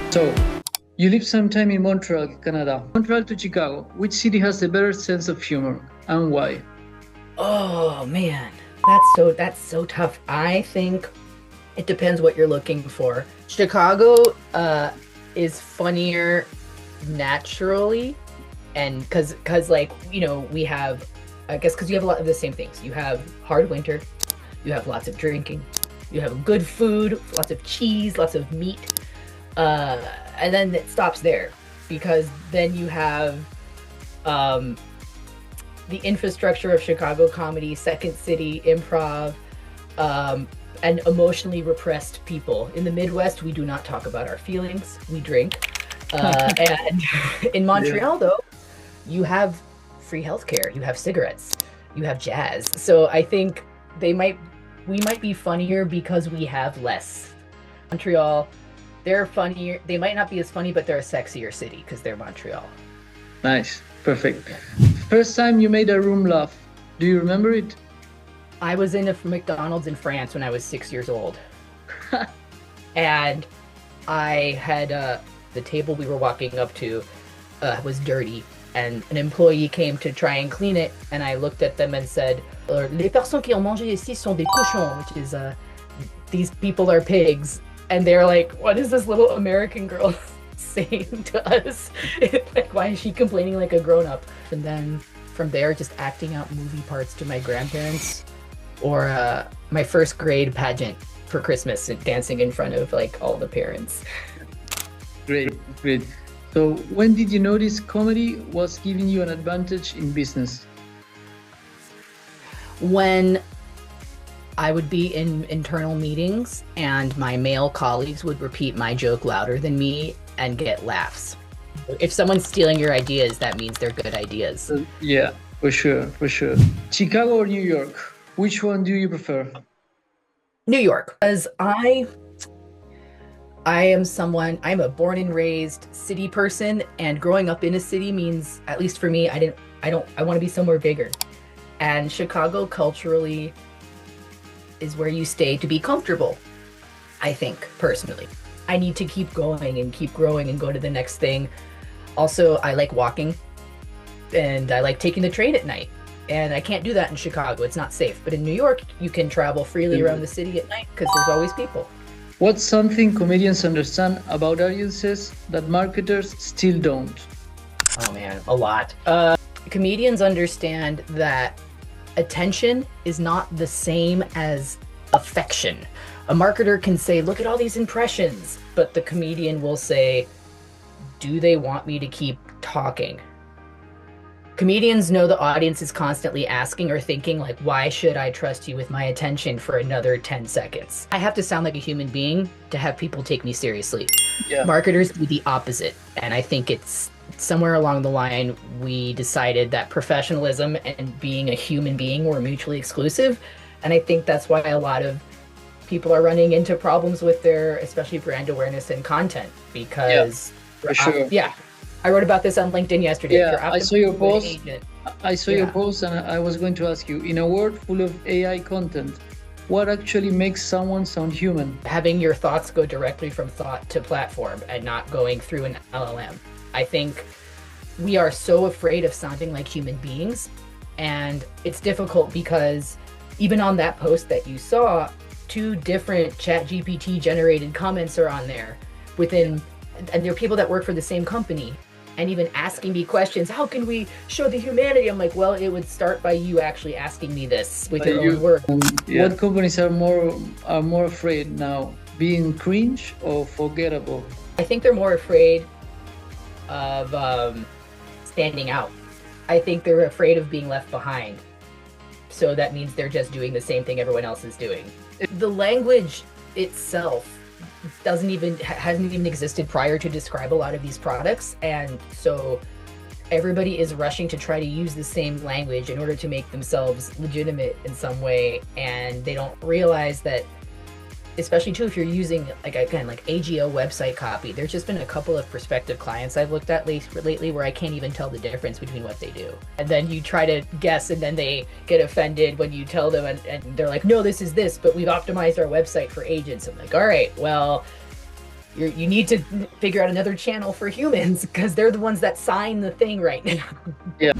So, you lived some time in Montreal, Canada. Montreal to Chicago. Which city has a better sense of humor and why? Oh man, that's so tough. I think it depends what you're looking for. Chicago is funnier naturally, and because like we have, I guess because you have a lot of the same things. You have hard winter, you have lots of drinking, you have good food, lots of cheese, lots of meat, and then it stops there because then you have the infrastructure of Chicago comedy, Second City, improv, and emotionally repressed people. In the Midwest, we do not talk about our feelings. We drink. And in Montreal, though, you have free healthcare, you have cigarettes, you have jazz. So I think we might be funnier because we have less. Montreal, they're funnier. They might not be as funny, but they're a sexier city because they're Montreal. Nice. Perfect. First time you made a room laugh. Do you remember it? I was in a McDonald's in France when I was 6 years old. And I had the table we were walking up to was dirty, and an employee came to try and clean it, and I looked at them and said, "Les personnes qui ont mangé ici sont des cochons," which is these people are pigs. And they're like, "What is this little American girl saying to us? Like, why is she complaining like a grown-up?" And then from there, just acting out movie parts to my grandparents, or my first grade pageant for Christmas and dancing in front of like all the parents. Great, great. So when did you notice comedy was giving you an advantage in business? When I would be in internal meetings and my male colleagues would repeat my joke louder than me and get laughs. If someone's stealing your ideas, that means they're good ideas. Yeah, for sure, for sure. Chicago or New York? Which one do you prefer? New York, because I'm a born and raised city person, and growing up in a city means, at least for me, I want to be somewhere bigger. And Chicago culturally is where you stay to be comfortable, I think, personally. I need to keep going and keep growing and go to the next thing. Also, I like walking, and I like taking the train at night. And I can't do that in Chicago. It's not safe. But in New York, you can travel freely around the city at night because there's always people. What's something comedians understand about audiences that marketers still don't? Oh man, a lot. Comedians understand that attention is not the same as affection. A marketer can say, "Look at all these impressions," but the comedian will say, "Do they want me to keep talking?" Comedians know the audience is constantly asking or thinking like, "Why should I trust you with my attention for another 10 seconds? I have to sound like a human being to have people take me seriously." Yeah. Marketers do the opposite. And I think it's somewhere along the line, we decided that professionalism and being a human being were mutually exclusive. And I think that's why a lot of people are running into problems with their, especially brand awareness and content, because for sure. I wrote about this on LinkedIn yesterday. Yeah, I saw your post. Agent, I saw your post, and I was going to ask you, in a world full of AI content, what actually makes someone sound human? Having your thoughts go directly from thought to platform and not going through an LLM. I think we are so afraid of sounding like human beings, and it's difficult because even on that post that you saw, 2 different ChatGPT generated comments are on there and there are people that work for the same company. And even asking me questions, how can we show the humanity? I'm like, well, it would start by you actually asking me this with your own words. What companies are more afraid now, being cringe or forgettable? I think they're more afraid of standing out. I think they're afraid of being left behind. So that means they're just doing the same thing everyone else is doing. The language itself hasn't even existed prior to describe a lot of these products, and so everybody is rushing to try to use the same language in order to make themselves legitimate in some way, and they don't realize that especially too if you're using like again like AGO website copy. There's just been a couple of prospective clients I've looked at lately where I can't even tell the difference between what they do. And then you try to guess and then they get offended when you tell them and they're like, no, this is this, but we've optimized our website for agents. I'm like, all right, well, you need to figure out another channel for humans because they're the ones that sign the thing right now. Yeah.